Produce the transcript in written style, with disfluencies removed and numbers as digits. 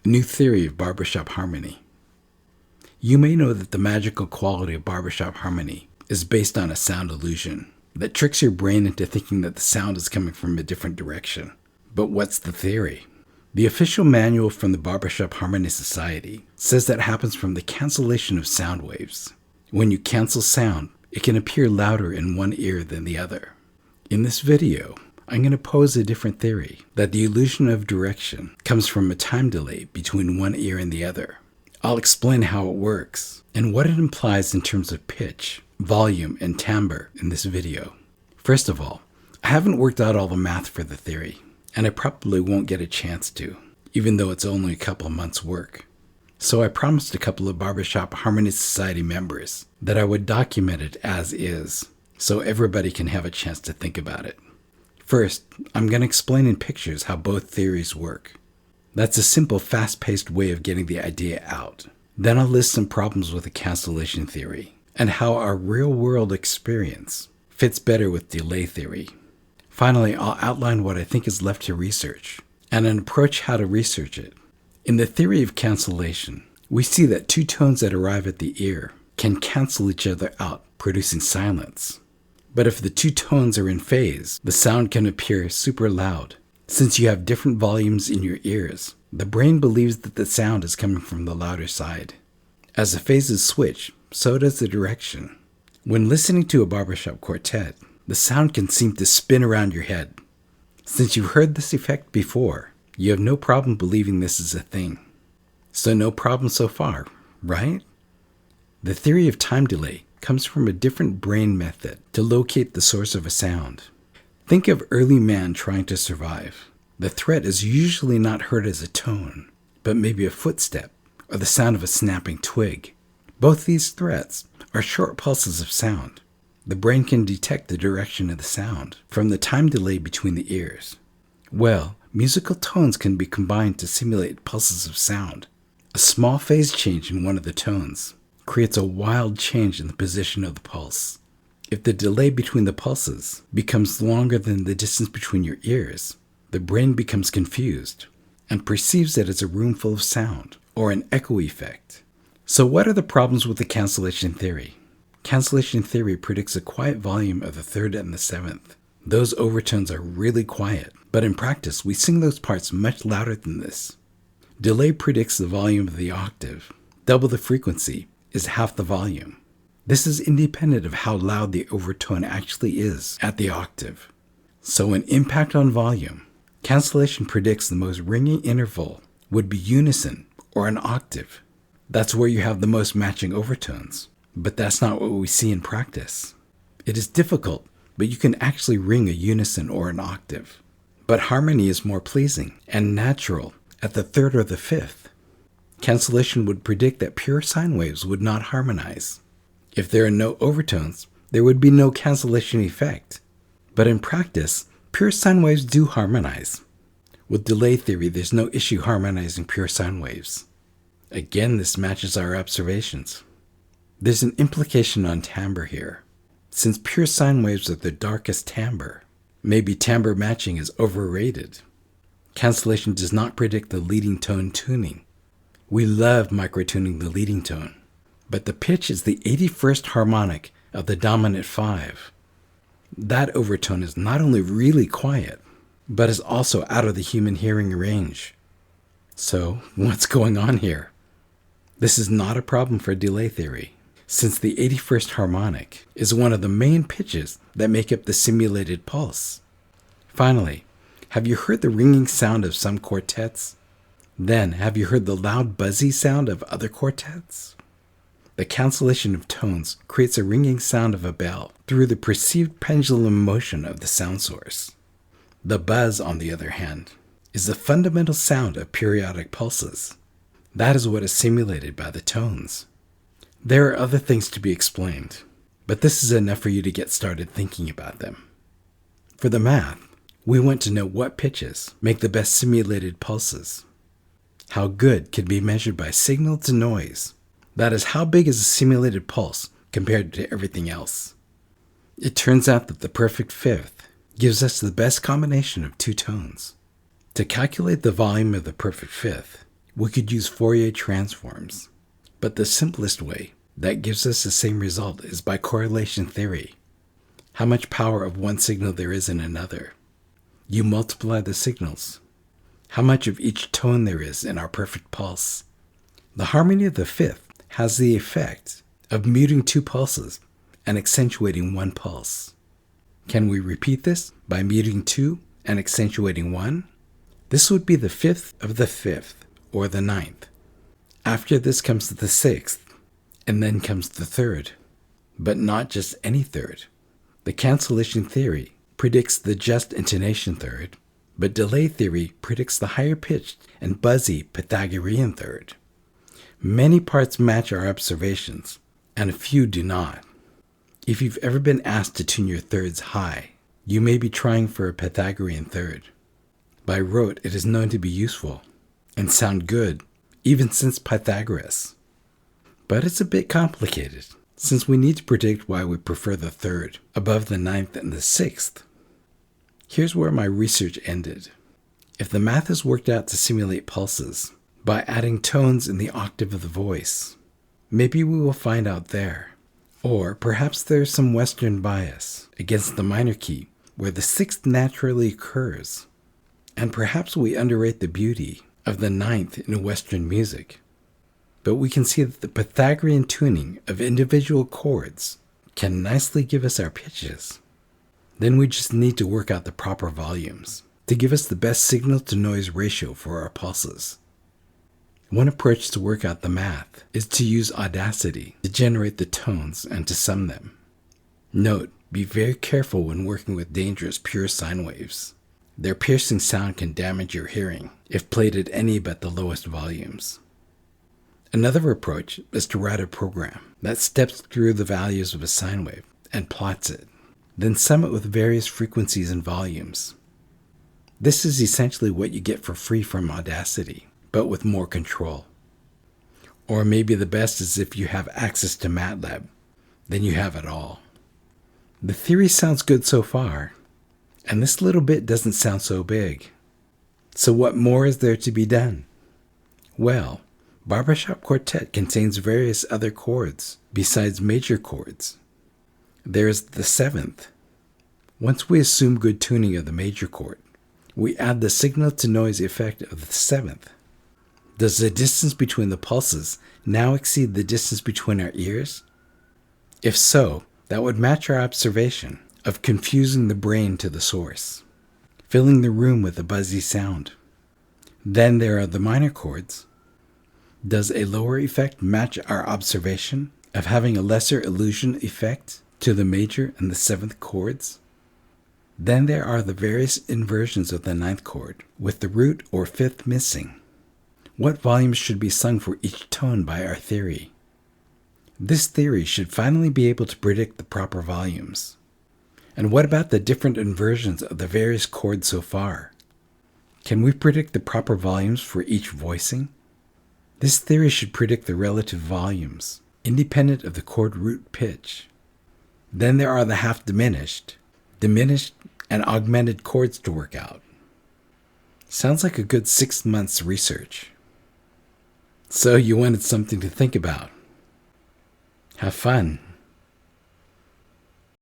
New theory of barbershop harmony. You may know that the magical quality of barbershop harmony is based on a sound illusion that tricks your brain into thinking that the sound is coming from a different direction. But what's the theory? The official manual from the Barbershop Harmony Society says that happens from the cancellation of sound waves. When you cancel sound, it can appear louder in one ear than the other. In this video, I'm going to pose a different theory, that the illusion of direction comes from a time delay between one ear and the other. I'll explain how it works and what it implies in terms of pitch, volume, and timbre in this video. First of all, I haven't worked out all the math for the theory, and I probably won't get a chance to, even though it's only a couple of months' work. So I promised a couple of Barbershop Harmony Society members that I would document it as is, so everybody can have a chance to think about it. First, I'm going to explain in pictures how both theories work. That's a simple, fast-paced way of getting the idea out. Then I'll list some problems with the cancellation theory and how our real-world experience fits better with delay theory. Finally, I'll outline what I think is left to research and an approach how to research it. In the theory of cancellation, we see that two tones that arrive at the ear can cancel each other out, producing silence. But if the two tones are in phase, the sound can appear super loud. Since you have different volumes in your ears, the brain believes that the sound is coming from the louder side. As the phases switch, so does the direction. When listening to a barbershop quartet, the sound can seem to spin around your head. Since you've heard this effect before, you have no problem believing this is a thing. So no problem so far, right? The theory of time delay comes from a different brain method to locate the source of a sound. Think of early man trying to survive. The threat is usually not heard as a tone, but maybe a footstep or the sound of a snapping twig. Both these threats are short pulses of sound. The brain can detect the direction of the sound from the time delay between the ears. Well, musical tones can be combined to simulate pulses of sound. A small phase change in one of the tones creates a wild change in the position of the pulse. If the delay between the pulses becomes longer than the distance between your ears, the brain becomes confused and perceives it as a room full of sound or an echo effect. So what are the problems with the cancellation theory? Cancellation theory predicts a quiet volume of the third and the seventh. Those overtones are really quiet, but in practice we sing those parts much louder than this. Delay predicts the volume of the octave. Double the frequency is half the volume. This is independent of how loud the overtone actually is at the octave. So in impact on volume, cancellation predicts the most ringing interval would be unison or an octave. That's where you have the most matching overtones. But that's not what we see in practice. It is difficult, but you can actually ring a unison or an octave. But harmony is more pleasing and natural at the third or the fifth. Cancellation would predict that pure sine waves would not harmonize. If there are no overtones, there would be no cancellation effect. But in practice, pure sine waves do harmonize. With delay theory, there's no issue harmonizing pure sine waves. Again, this matches our observations. There's an implication on timbre here. Since pure sine waves are the darkest timbre, maybe timbre matching is overrated. Cancellation does not predict the leading tone tuning. We love microtuning the leading tone, but the pitch is the 81st harmonic of the dominant 5. That overtone is not only really quiet, but is also out of the human hearing range. So, what's going on here? This is not a problem for delay theory, since the 81st harmonic is one of the main pitches that make up the simulated pulse. Finally, have you heard the ringing sound of some quartets? Then, have you heard the loud buzzy sound of other quartets? The cancellation of tones creates a ringing sound of a bell through the perceived pendulum motion of the sound source. The buzz, on the other hand, is the fundamental sound of periodic pulses. That is what is simulated by the tones. There are other things to be explained, but this is enough for you to get started thinking about them. For the math, we want to know what pitches make the best simulated pulses. How good can be measured by signal to noise. That is, how big is a simulated pulse compared to everything else. It turns out that the perfect fifth gives us the best combination of two tones. To calculate the volume of the perfect fifth, we could use Fourier transforms. But the simplest way that gives us the same result is by correlation theory. How much power of one signal there is in another. You multiply the signals. How much of each tone there is in our perfect pulse. The harmony of the fifth has the effect of muting two pulses and accentuating one pulse. Can we repeat this by muting two and accentuating one? This would be the fifth of the fifth, or the ninth. After this comes the sixth, and then comes the third. But not just any third. The cancellation theory predicts the just intonation third, but delay theory predicts the higher pitched and buzzy Pythagorean third. Many parts match our observations, and a few do not. If you've ever been asked to tune your thirds high, you may be trying for a Pythagorean third. By rote, it is known to be useful and sound good, even since Pythagoras. But it's a bit complicated, since we need to predict why we prefer the third above the ninth and the sixth. Here's where my research ended. If the math is worked out to simulate pulses by adding tones in the octave of the voice, maybe we will find out there. Or perhaps there's some Western bias against the minor key where the sixth naturally occurs. And perhaps we underrate the beauty of the ninth in Western music. But we can see that the Pythagorean tuning of individual chords can nicely give us our pitches. Then we just need to work out the proper volumes to give us the best signal-to-noise ratio for our pulses. One approach to work out the math is to use Audacity to generate the tones and to sum them. Note, be very careful when working with dangerous pure sine waves. Their piercing sound can damage your hearing if played at any but the lowest volumes. Another approach is to write a program that steps through the values of a sine wave and plots it, then sum it with various frequencies and volumes. This is essentially what you get for free from Audacity, but with more control. Or maybe the best is if you have access to MATLAB, then you have it all. The theory sounds good so far, and this little bit doesn't sound so big. So what more is there to be done? Well, Barbershop Quartet contains various other chords besides major chords. There is the seventh. Once we assume good tuning of the major chord, we add the signal-to-noise effect of the seventh. Does the distance between the pulses now exceed the distance between our ears? If so, that would match our observation of confusing the brain to the source, filling the room with a buzzy sound. Then there are the minor chords. Does a lower effect match our observation of having a lesser illusion effect to the major and the seventh chords? Then there are the various inversions of the ninth chord, with the root or fifth missing. What volumes should be sung for each tone by our theory? This theory should finally be able to predict the proper volumes. And what about the different inversions of the various chords so far? Can we predict the proper volumes for each voicing? This theory should predict the relative volumes, independent of the chord root pitch. Then there are the half diminished, and augmented chords to work out. Sounds like a good 6 months research. So you wanted something to think about. Have fun.